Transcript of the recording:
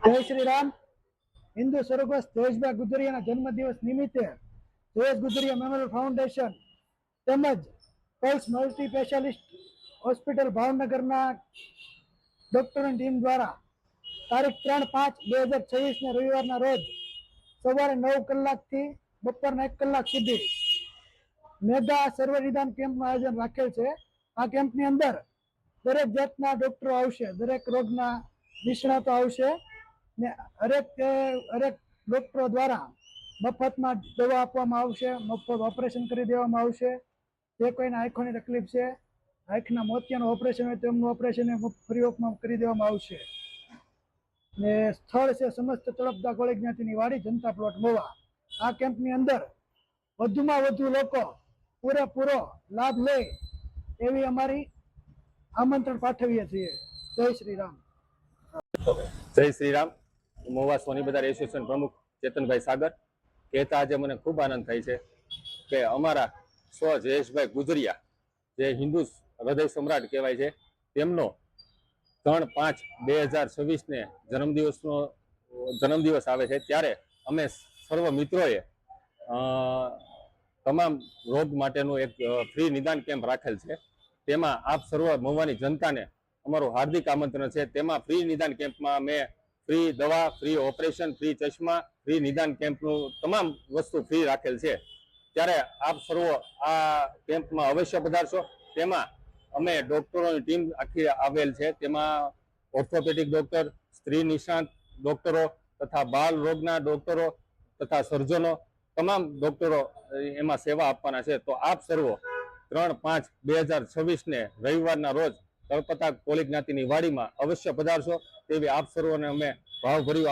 જય શ્રી રામ. હિન્દુ સ્વર્ગસ્થ જયેશભાઈ ગુજરિયાના જન્મદિવસ નિમિત્તે જયેશ ગુજરિયા મેમોરિયલ ફાઉન્ડેશન તેમજ પલ્સ મલ્ટી સ્પેશિયાલિસ્ટ હોસ્પિટલ ભાવનગરના ડોક્ટરોની ટીમ દ્વારા તારીખ 3/5/2026 ને રવિવારના રોજ સવારે 9 કલાકથી બપોરના 1 કલાક સુધી મેગા સર્વ નિદાન કેમ્પનું આયોજન રાખેલ છે. આ કેમ્પની અંદર દરેક જાતના ડોક્ટરો આવશે, દરેક રોગના નિષ્ણાતો આવશે ને હરેક ડોક્ટરો દ્વારા મફતમાં દવા આપવામાં આવશે, મફત ઓપરેશન કરી દેવામાં આવશે. જે કોઈને આંખોની તકલીફ છે, આંખના મોતિયાનું ઓપરેશન હોય તો એમનું ઓપરેશન ફ્રી ઓફમાં કરી દેવામાં આવશે. ને સ્થળ છે સમસ્ત તળપદા કોળી જ્ઞાતિની વાડી, જનતા પ્લોટ મોવા. આ કેમ્પની અંદર વધુમાં વધુ લોકો પૂરેપૂરો લાભ લે એવી અમારી આમંત્રણ પાઠવીએ છીએ. જય શ્રી રામ. જય શ્રી રામ. મોવા સોની બજાર એસોસિએશન પ્રમુખ ચેતનભાઈ સાગર કહેતા આજે મને ખૂબ આનંદ થાય છે કે અમારા જયેશભાઈ ગુજરિયા, જે હિન્દુ હૃદય સમ્રાટ કહેવાય છે, તેમનો 3/5/2026 ને જન્મદિવસ આવે છે. ત્યારે અમે સર્વ મિત્રોએ તમામ રોગ માટેનું એક ફ્રી નિદાન કેમ્પ રાખેલ છે. તેમાં આપ સર્વ મહુવાની જનતાને અમારું હાર્દિક આમંત્રણ છે. તેમાં ફ્રી નિદાન કેમ્પમાં અમે ફ્રી દવા, ફ્રી ઓપરેશન, ફ્રી ચશ્મા, ફ્રી નિદાન કેમ્પનું તમામ વસ્તુ ફ્રી રાખેલ છે. ત્યારે આપ સર્વ આ કેમ્પમાં અવશ્ય પધારશો. તેમાં અમે ડોક્ટરોની ટીમ આખી આવેલ છે. તેમાં ઓર્થોપેડિક ડોક્ટર, સ્ત્રી નિષ્ણાત ડોક્ટરો તથા બાળ રોગના ડોક્ટરો તથા સર્જનો, તમામ ડોક્ટરો એમાં સેવા આપવાના છે. તો આપ સર્વો 3/5/2026 ને રવિવારના રોજ તળપદા કોળી જ્ઞાતિની વાડીમાં અવશ્ય પધારશો તેવી આપ સર્વોને અમે ભાવભર્યું